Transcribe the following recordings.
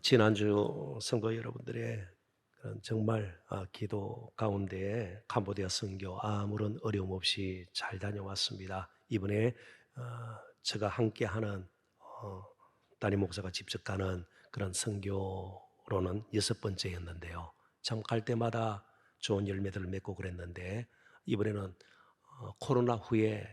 지난주 성도 여러분들의 그런 정말 기도 가운데 캄보디아 선교 아무런 어려움 없이 잘 다녀왔습니다. 이번에 제가 함께하는 담임 목사가 직접 가는 그런 선교로는 6번째였는데요. 참 갈 때마다 좋은 열매들을 맺고 그랬는데 이번에는 코로나 후에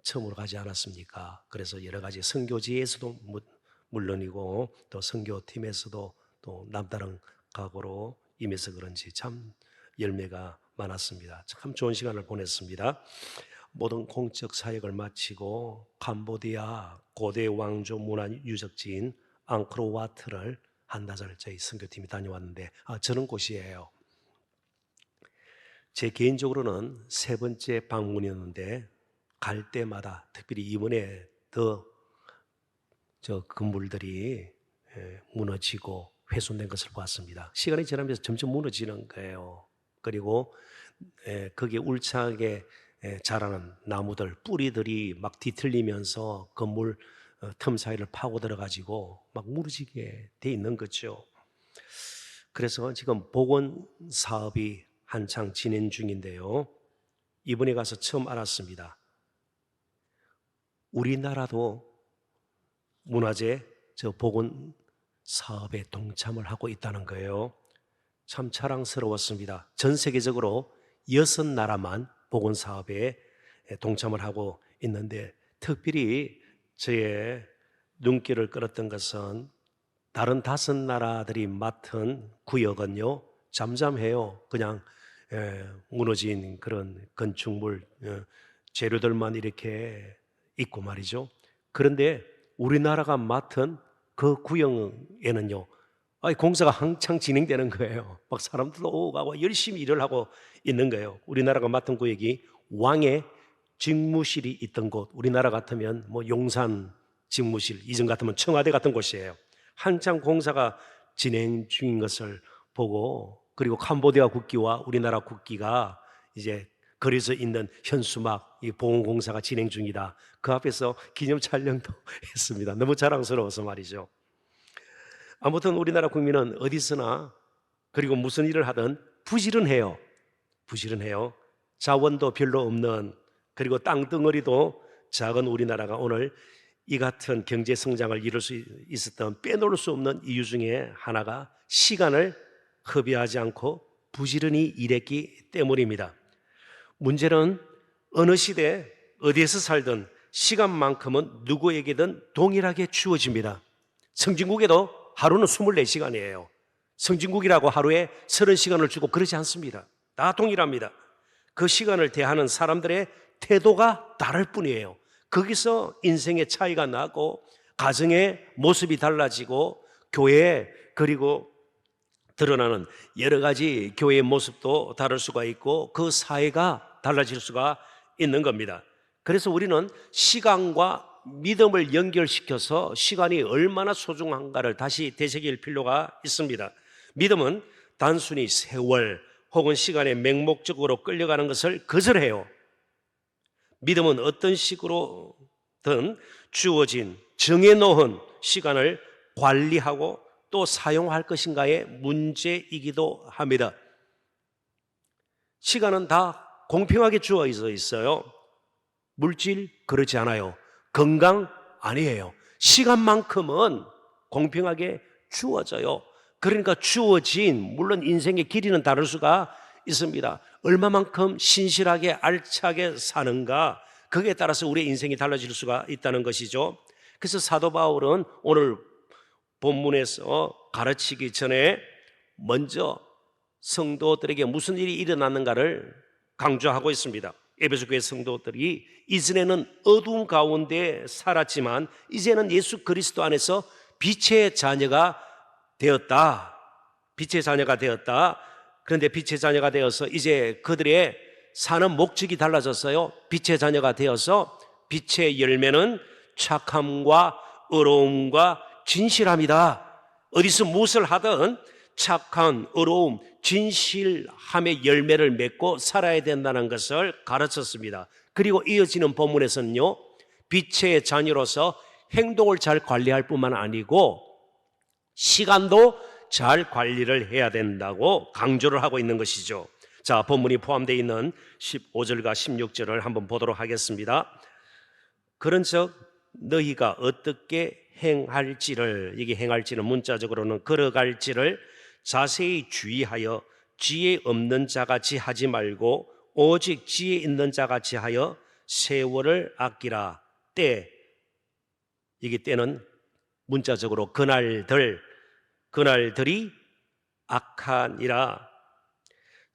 처음으로 가지 않았습니까? 그래서 여러 가지 선교지에서도 물론이고 또 선교팀에서도 또 남다른 각오로 임해서 그런지 참 열매가 많았습니다. 참 좋은 시간을 보냈습니다. 모든 공적 사역을 마치고 캄보디아 고대 왕조 문화 유적지인 앙코르와트를 한 달을 저희 선교팀이 다녀왔는데 저런 곳이에요. 제 개인적으로는 세 번째 방문이었는데 갈 때마다 특별히 이번에 더 건물들이 무너지고 훼손된 것을 봤습니다. 시간이 지나면서 점점 무너지는 거예요. 그리고 거기에 울창하게 자라는 나무들, 뿌리들이 막 뒤틀리면서 건물 틈 사이를 파고 들어가지고 막 무너지게 돼 있는 거죠. 그래서 지금 복원 사업이 한창 진행 중인데요. 이번에 가서 처음 알았습니다. 우리나라도 문화재 복원 사업에 동참을 하고 있다는 거예요. 참 자랑스러웠습니다. 전 세계적으로 6나라만 복원 사업에 동참을 하고 있는데 특별히 저의 눈길을 끌었던 것은 다른 5나라들이 맡은 구역은요 잠잠해요. 그냥 무너진 그런 건축물 재료들만 이렇게 있고 말이죠. 그런데 우리나라가 맡은 그 구역에는요 공사가 한창 진행되는 거예요. 막 사람들도 오고 가고 열심히 일을 하고 있는 거예요. 우리나라가 맡은 구역이 왕의 직무실이 있던 곳, 우리나라 같으면 뭐 용산 직무실, 이전 같으면 청와대 같은 곳이에요. 한창 공사가 진행 중인 것을 보고, 그리고 캄보디아 국기와 우리나라 국기가 이제 그려져 있는 현수막, 이 보훈공사가 진행 중이다. 그 앞에서 기념 촬영도 했습니다. 너무 자랑스러워서 말이죠. 아무튼 우리나라 국민은 어디서나 그리고 무슨 일을 하든 부지런해요. 부지런해요. 자원도 별로 없는, 그리고 땅덩어리도 작은 우리나라가 오늘 이 같은 경제 성장을 이룰 수 있었던 빼놓을 수 없는 이유 중에 하나가 시간을 허비하지 않고 부지런히 일했기 때문입니다. 문제는 어느 시대 어디에서 살든 시간만큼은 누구에게든 동일하게 주어집니다. 선진국에도 하루는 24시간이에요. 선진국이라고 하루에 30시간을 주고 그러지 않습니다. 다 동일합니다. 그 시간을 대하는 사람들의 태도가 다를 뿐이에요. 거기서 인생의 차이가 나고 가정의 모습이 달라지고 교회, 그리고 드러나는 여러 가지 교회의 모습도 다를 수가 있고 그 사회가 달라질 수가 있는 겁니다. 그래서 우리는 시간과 믿음을 연결시켜서 시간이 얼마나 소중한가를 다시 되새길 필요가 있습니다. 믿음은 단순히 세월 혹은 시간에 맹목적으로 끌려가는 것을 거절해요. 믿음은 어떤 식으로든 주어진 정해놓은 시간을 관리하고 또 사용할 것인가의 문제이기도 합니다. 시간은 다 공평하게 주어져 있어요. 물질 그렇지 않아요. 건강 아니에요. 시간만큼은 공평하게 주어져요. 그러니까 주어진, 물론 인생의 길이는 다를 수가 있습니다. 얼마만큼 신실하게 알차게 사는가, 거기에 따라서 우리의 인생이 달라질 수가 있다는 것이죠. 그래서 사도 바울은 오늘 본문에서 가르치기 전에 먼저 성도들에게 무슨 일이 일어났는가를 강조하고 있습니다. 에베소 교회 성도들이 이전에는 어두운 가운데 살았지만 이제는 예수 그리스도 안에서 빛의 자녀가 되었다. 빛의 자녀가 되었다. 그런데 빛의 자녀가 되어서 이제 그들의 사는 목적이 달라졌어요. 빛의 자녀가 되어서 빛의 열매는 착함과 의로움과 진실함이다. 어디서 무엇을 하든 착한, 의로움, 진실함의 열매를 맺고 살아야 된다는 것을 가르쳤습니다. 그리고 이어지는 본문에서는요, 빛의 자녀로서 행동을 잘 관리할 뿐만 아니고 시간도 잘 관리를 해야 된다고 강조를 하고 있는 것이죠. 자, 본문이 포함되어 있는 15절과 16절을 한번 보도록 하겠습니다. 그런즉 너희가 어떻게 행할지를, 이게 행할지는 문자적으로는 걸어갈지를 자세히 주의하여 지혜 없는 자같이 하지 말고 오직 지혜 있는 자같이 하여 세월을 아끼라. 이게 때는 문자적으로 그날들이 악하니라.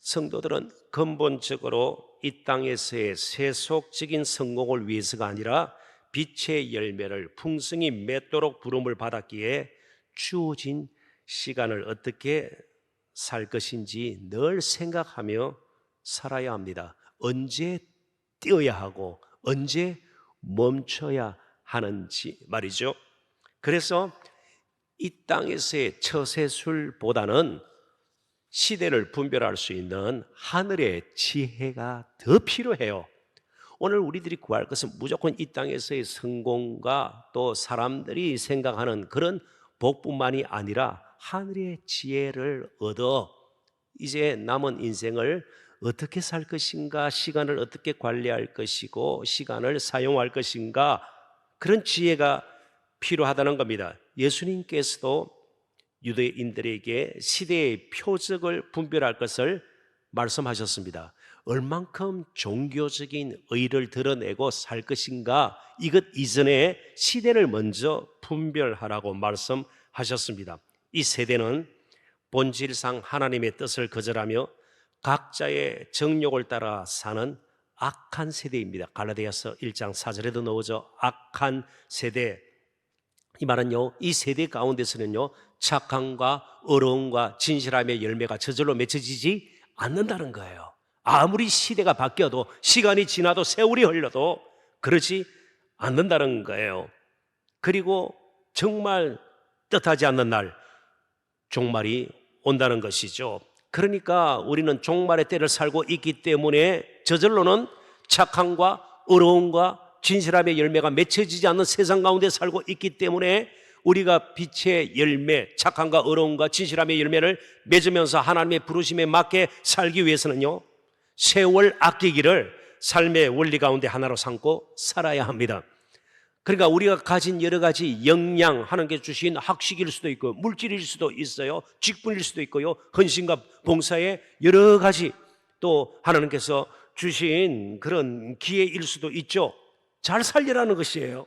성도들은 근본적으로 이 땅에서의 세속적인 성공을 위해서가 아니라 빛의 열매를 풍성히 맺도록 부름을 받았기에 주어진 시간을 어떻게 살 것인지 늘 생각하며 살아야 합니다. 언제 뛰어야 하고 언제 멈춰야 하는지 말이죠. 그래서 이 땅에서의 처세술보다는 시대를 분별할 수 있는 하늘의 지혜가 더 필요해요. 오늘 우리들이 구할 것은 무조건 이 땅에서의 성공과 또 사람들이 생각하는 그런 복뿐만이 아니라 하늘의 지혜를 얻어 이제 남은 인생을 어떻게 살 것인가, 시간을 어떻게 관리할 것이고 시간을 사용할 것인가, 그런 지혜가 필요하다는 겁니다. 예수님께서도 유대인들에게 시대의 표적을 분별할 것을 말씀하셨습니다. 얼만큼 종교적인 의를 드러내고 살 것인가, 이것 이전에 시대를 먼저 분별하라고 말씀하셨습니다. 이 세대는 본질상 하나님의 뜻을 거절하며 각자의 정욕을 따라 사는 악한 세대입니다. 갈라디아서 1장 4절에도 나오죠. 악한 세대. 이 말은요, 이 세대 가운데서는요, 착함과 어려움과 진실함의 열매가 저절로 맺혀지지 않는다는 거예요. 아무리 시대가 바뀌어도, 시간이 지나도, 세월이 흘러도 그러지 않는다는 거예요. 그리고 정말 뜻하지 않는 날, 종말이 온다는 것이죠. 그러니까 우리는 종말의 때를 살고 있기 때문에 저절로는 착함과 어려움과 진실함의 열매가 맺혀지지 않는 세상 가운데 살고 있기 때문에 우리가 빛의 열매, 착함과 어려움과 진실함의 열매를 맺으면서 하나님의 부르심에 맞게 살기 위해서는요, 세월 아끼기를 삶의 원리 가운데 하나로 삼고 살아야 합니다. 그러니까 우리가 가진 여러 가지 역량, 하나님께 주신 학식일 수도 있고 물질일 수도 있어요. 직분일 수도 있고요. 헌신과 봉사의 여러 가지, 또 하나님께서 주신 그런 기회일 수도 있죠. 잘 살리라는 것이에요.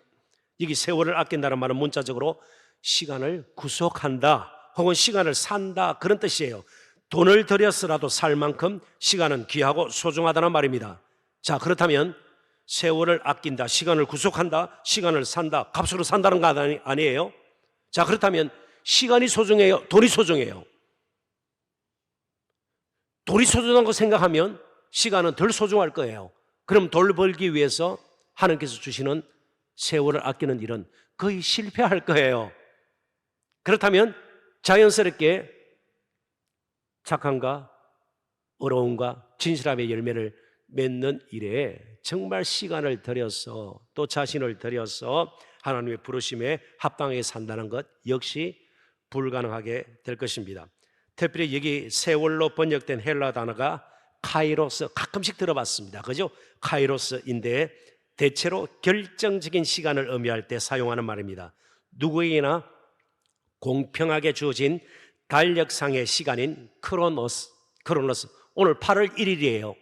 여기 세월을 아낀다는 말은 문자적으로 시간을 구속한다 혹은 시간을 산다, 그런 뜻이에요. 돈을 들여서라도 살 만큼 시간은 귀하고 소중하다는 말입니다. 자, 그렇다면 세월을 아낀다, 시간을 구속한다, 시간을 산다, 값으로 산다는 거 아니에요? 자, 그렇다면 시간이 소중해요? 돈이 소중해요? 돈이 소중한 거 생각하면 시간은 덜 소중할 거예요. 그럼 돈 벌기 위해서 하나님께서 주시는 세월을 아끼는 일은 거의 실패할 거예요. 그렇다면 자연스럽게 착함과 어려움과 진실함의 열매를 맺는 일에 정말 시간을 들여서 또 자신을 들여서 하나님의 부르심에 합당하게 산다는 것 역시 불가능하게 될 것입니다. 특별히 여기 세월로 번역된 헬라 단어가 카이로스, 가끔씩 들어봤습니다. 그죠? 카이로스인데 대체로 결정적인 시간을 의미할 때 사용하는 말입니다. 누구에게나 공평하게 주어진 달력상의 시간인 크로노스, 오늘 8월 1일이에요.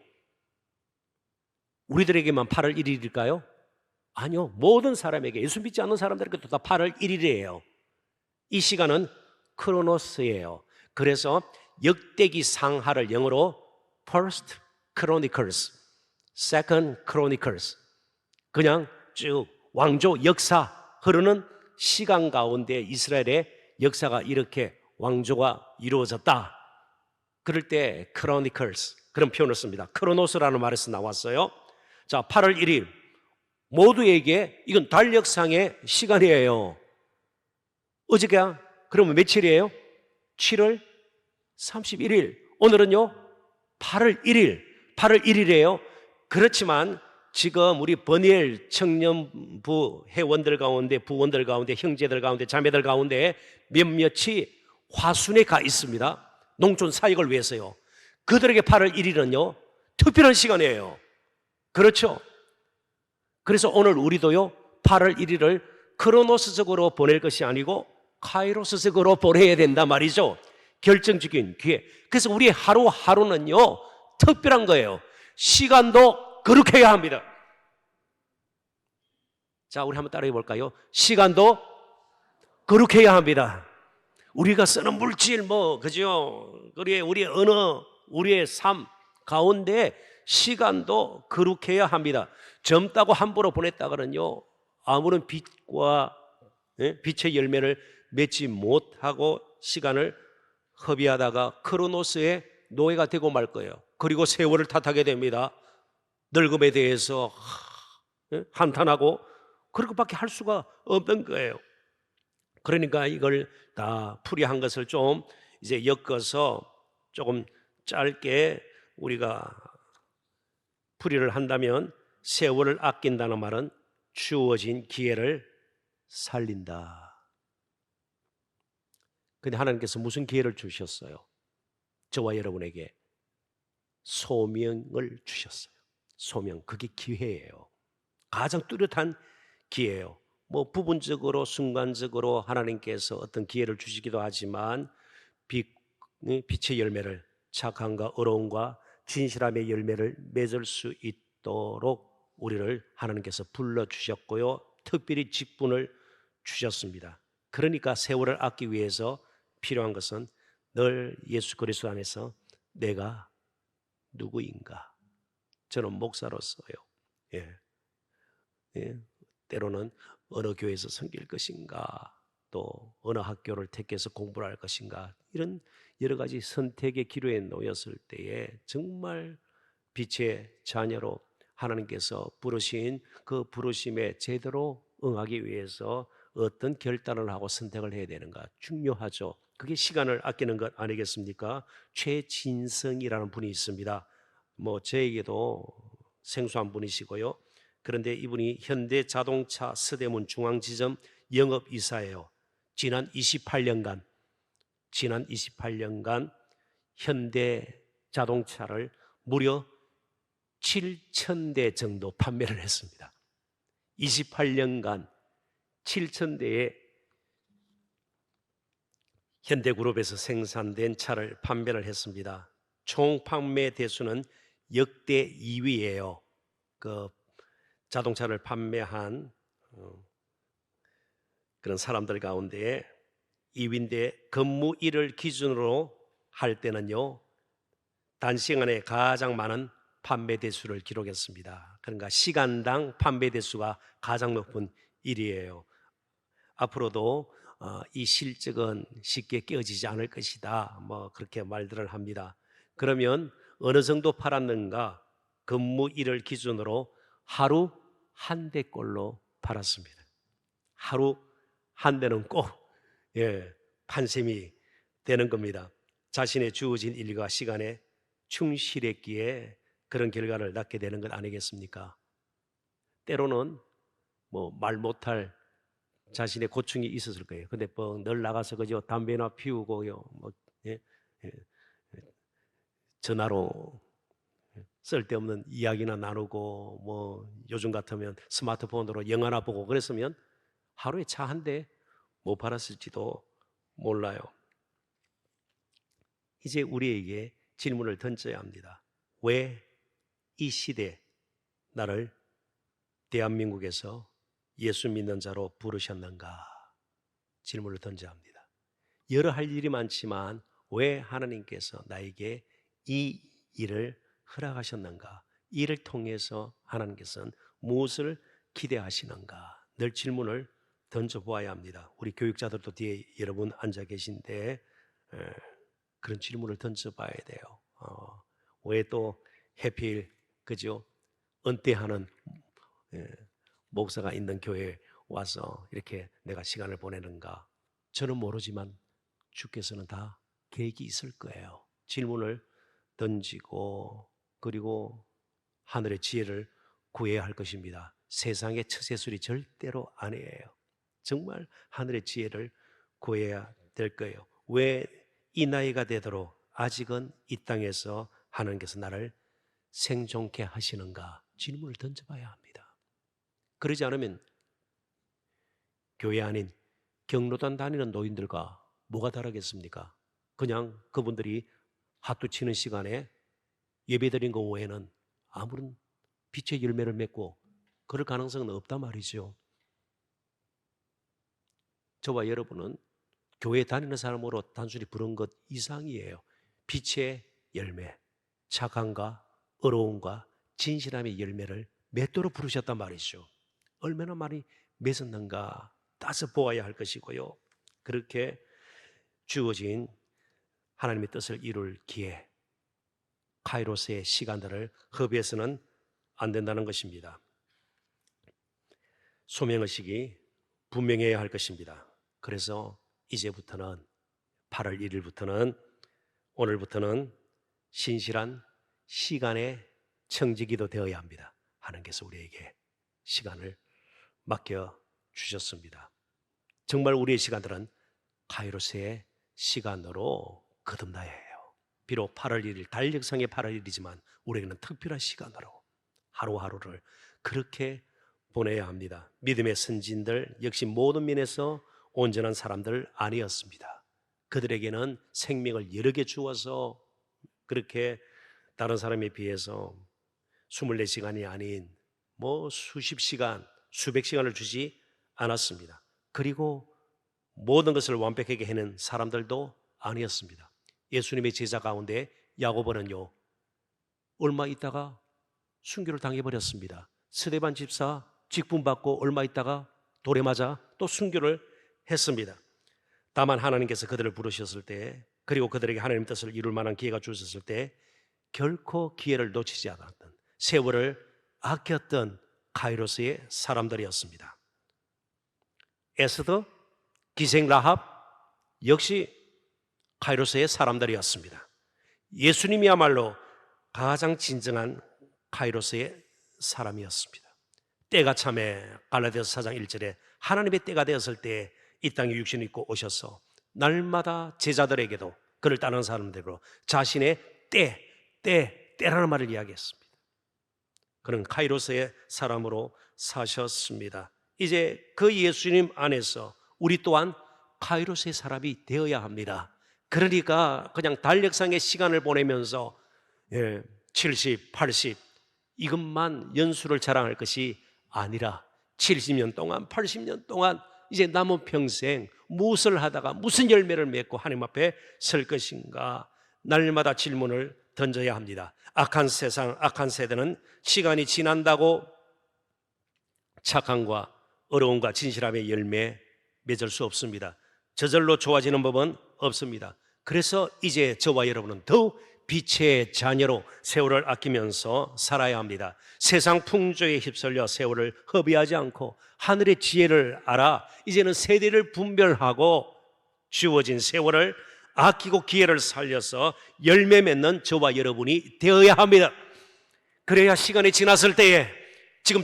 우리들에게만 8월 1일일까요? 아니요, 모든 사람에게, 예수 믿지 않는 사람들에게도 다 8월 1일이에요. 이 시간은 크로노스예요. 그래서 역대기 상하를 영어로 First Chronicles, Second Chronicles, 그냥 쭉 왕조 역사 흐르는 시간 가운데 이스라엘의 역사가 이렇게 왕조가 이루어졌다. 그럴 때 Chronicles, 그런 표현을 씁니다. 크로노스라는 말에서 나왔어요. 자, 8월 1일 모두에게 이건 달력상의 시간이에요. 어저께야 그러면 며칠이에요? 7월 31일. 오늘은요 8월 1일 8월 1일이에요. 그렇지만 지금 우리 버니엘 청년부 회원들 가운데, 부원들 가운데, 형제들 가운데, 자매들 가운데 몇몇이 화순에 가 있습니다. 농촌 사역을 위해서요. 그들에게 8월 1일은요 특별한 시간이에요. 그렇죠? 그래서 오늘 우리도요 8월 1일을 크로노스적으로 보낼 것이 아니고 카이로스적으로 보내야 된다 말이죠. 결정적인 기회. 그래서 우리의 하루하루는요 특별한 거예요. 시간도 거룩해야 합니다. 자, 우리 한번 따라해 볼까요? 시간도 거룩해야 합니다. 우리가 쓰는 물질 그죠? 우리의 언어, 우리의 삶 가운데 시간도 거룩해야 합니다. 젊다고 함부로 보냈다가는요 아무런 빛과 빛의 열매를 맺지 못하고 시간을 허비하다가 크로노스의 노예가 되고 말 거예요. 그리고 세월을 탓하게 됩니다. 늙음에 대해서 한탄하고 그럴 것밖에 할 수가 없는 거예요. 그러니까 이걸 다 풀이한 것을 좀 이제 엮어서 조금 짧게 우리가 풀이를 한다면, 세월을 아낀다는 말은 주어진 기회를 살린다. 근데 하나님께서 무슨 기회를 주셨어요? 저와 여러분에게 소명을 주셨어요. 소명, 그게 기회예요. 가장 뚜렷한 기회예요. 부분적으로 순간적으로 하나님께서 어떤 기회를 주시기도 하지만 빛의 열매를, 착함과 어려움과 진실함의 열매를 맺을 수 있도록 우리를 하나님께서 불러주셨고요 특별히 직분을 주셨습니다. 그러니까 세월을 아끼기 위해서 필요한 것은 늘 예수 그리스도 안에서 내가 누구인가? 저는 목사로서요. 예. 예. 때로는 어느 교회에서 섬길 것인가, 또 어느 학교를 택해서 공부를 할 것인가, 이런 여러 가지 선택의 기로에 놓였을 때에 정말 빛의 자녀로 하나님께서 부르신 그 부르심에 제대로 응하기 위해서 어떤 결단을 하고 선택을 해야 되는가 중요하죠. 그게 시간을 아끼는 것 아니겠습니까? 최진성이라는 분이 있습니다. 저에게도 생소한 분이시고요. 그런데 이분이 현대자동차 서대문 중앙지점 영업이사예요. 지난 28년간 현대자동차를 무려 7,000대 정도 판매를 했습니다. 28년간 7,000대의 현대그룹에서 생산된 차를 판매를 했습니다. 총 판매 대수는 역대 2위예요. 그 자동차를 판매한 그런 사람들 가운데 2위인데, 근무일을 기준으로 할 때는요 단시간에 가장 많은 판매 대수를 기록했습니다. 그러니까 시간당 판매 대수가 가장 높은 일이에요. 앞으로도 이 실적은 쉽게 깨어지지 않을 것이다, 그렇게 말들을 합니다. 그러면 어느 정도 팔았는가? 근무일을 기준으로 하루 한 대꼴로 팔았습니다. 하루 한 대는 꼭 판셈이 되는 겁니다. 자신의 주어진 일과 시간에 충실했기에 그런 결과를 낳게 되는 것 아니겠습니까? 때로는 말 못할 자신의 고충이 있었을 거예요. 근데 늘 나가서 그저 담배나 피우고요, 전화로 쓸데없는 이야기나 나누고, 요즘 같으면 스마트폰으로 영화나 보고 그랬으면 하루에 차 한 대 못 팔았을지도 몰라요. 이제 우리에게 질문을 던져야 합니다. 왜 이 시대 나를 대한민국에서 예수 믿는 자로 부르셨는가? 질문을 던져야 합니다. 여러 할 일이 많지만 왜 하나님께서 나에게 이 일을 허락하셨는가? 이 일을 통해서 하나님께서는 무엇을 기대하시는가? 늘 질문을 던져보아야 합니다. 우리 교육자들도 뒤에 여러분 앉아 계신데 그런 질문을 던져봐야 돼요. 왜 또 해필 그죠? 은퇴하는 목사가 있는 교회에 와서 이렇게 내가 시간을 보내는가? 저는 모르지만 주께서는 다 계획이 있을 거예요. 질문을 던지고 그리고 하늘의 지혜를 구해야 할 것입니다. 세상의 처세술이 절대로 아니에요. 정말 하늘의 지혜를 구해야 될 거예요. 왜 이 나이가 되도록 아직은 이 땅에서 하나님께서 나를 생존케 하시는가 질문을 던져봐야 합니다. 그러지 않으면 교회 아닌 경로당 다니는 노인들과 뭐가 다르겠습니까? 그냥 그분들이 핫도 치는 시간에 예배드린 거 외에는 아무런 빛의 열매를 맺고 그럴 가능성은 없단 말이죠. 저와 여러분은 교회 다니는 사람으로 단순히 부른 것 이상이에요. 빛의 열매, 착함과 어려움과 진실함의 열매를 맺도록 부르셨단 말이죠. 얼마나 많이 맺었는가 따져 보아야 할 것이고요. 그렇게 주어진 하나님의 뜻을 이룰 기회, 카이로스의 시간들을 허비해서는 안 된다는 것입니다. 소명의식이 분명해야 할 것입니다. 그래서 이제부터는 8월 1일부터는 오늘부터는 신실한 시간의 청지기도 되어야 합니다. 하나님께서 우리에게 시간을 맡겨 주셨습니다. 정말 우리의 시간들은 카이로스의 시간으로 거듭나야 해요. 비록 8월 1일 달력상의 8월 1일이지만 우리에게는 특별한 시간으로 하루하루를 그렇게 보내야 합니다. 믿음의 선진들 역시 모든 면에서 온전한 사람들 아니었습니다. 그들에게는 생명을 여러 개 주어서 그렇게 다른 사람에 비해서 24시간이 아닌 수십 시간, 수백 시간을 주지 않았습니다. 그리고 모든 것을 완벽하게 해낸 사람들도 아니었습니다. 예수님의 제자 가운데 야고보는요, 얼마 있다가 순교를 당해버렸습니다. 스데반 집사 직분받고 얼마 있다가 돌에 맞아 또 순교를 했습니다. 다만 하나님께서 그들을 부르셨을 때, 그리고 그들에게 하나님의 뜻을 이룰 만한 기회가 주셨을 때 결코 기회를 놓치지 않았던, 세월을 아꼈던 카이로스의 사람들이었습니다. 에스더, 기생 라합 역시 카이로스의 사람들이었습니다. 예수님이야말로 가장 진정한 카이로스의 사람이었습니다. 때가 참에 갈라디아서 4장 1절에 하나님의 때가 되었을 때 이 땅에 육신을 입고 오셔서 날마다 제자들에게도 그를 따르는 사람들에게도 자신의 때라는 말을 이야기했습니다. 그는 카이로스의 사람으로 사셨습니다. 이제 그 예수님 안에서 우리 또한 카이로스의 사람이 되어야 합니다. 그러니까 그냥 달력상의 시간을 보내면서 70, 80 이것만 연수를 자랑할 것이 아니라 70년 동안, 80년 동안 이제 남은 평생 무엇을 하다가 무슨 열매를 맺고 하나님 앞에 설 것인가 날마다 질문을 던져야 합니다. 악한 세상, 악한 세대는 시간이 지난다고 착함과 어려움과 진실함의 열매 맺을 수 없습니다. 저절로 좋아지는 법은 없습니다. 그래서 이제 저와 여러분은 더욱 빛의 자녀로 세월을 아끼면서 살아야 합니다. 세상 풍조에 휩쓸려 세월을 허비하지 않고 하늘의 지혜를 알아 이제는 세대를 분별하고 주어진 세월을 아끼고 기회를 살려서 열매 맺는 저와 여러분이 되어야 합니다. 그래야 시간이 지났을 때에, 지금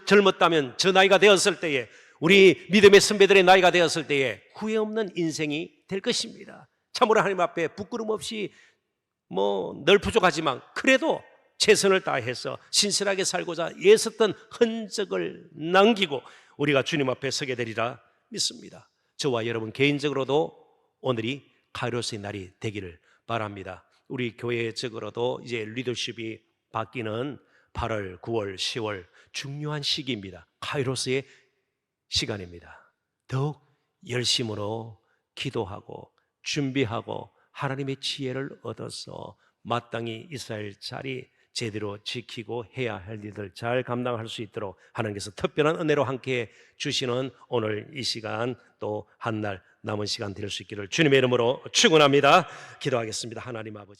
젊었다면 저 나이가 되었을 때에, 우리 믿음의 선배들의 나이가 되었을 때에 후회 없는 인생이 될 것입니다. 참으로 하나님 앞에 부끄럼 없이 늘 부족하지만 그래도 최선을 다해서 신실하게 살고자 애썼던 흔적을 남기고 우리가 주님 앞에 서게 되리라 믿습니다. 저와 여러분 개인적으로도 오늘이 카이로스의 날이 되기를 바랍니다. 우리 교회적으로도 이제 리더십이 바뀌는 8월, 9월, 10월 중요한 시기입니다. 카이로스의 시간입니다. 더욱 열심으로 기도하고 준비하고 하나님의 지혜를 얻어서 마땅히 이스라엘 자리 제대로 지키고 해야 할 일들 잘 감당할 수 있도록 하나님께서 특별한 은혜로 함께 주시는 오늘 이 시간 또 한 날 남은 시간 될 수 있기를 주님의 이름으로 축원합니다. 기도하겠습니다. 하나님 아버지.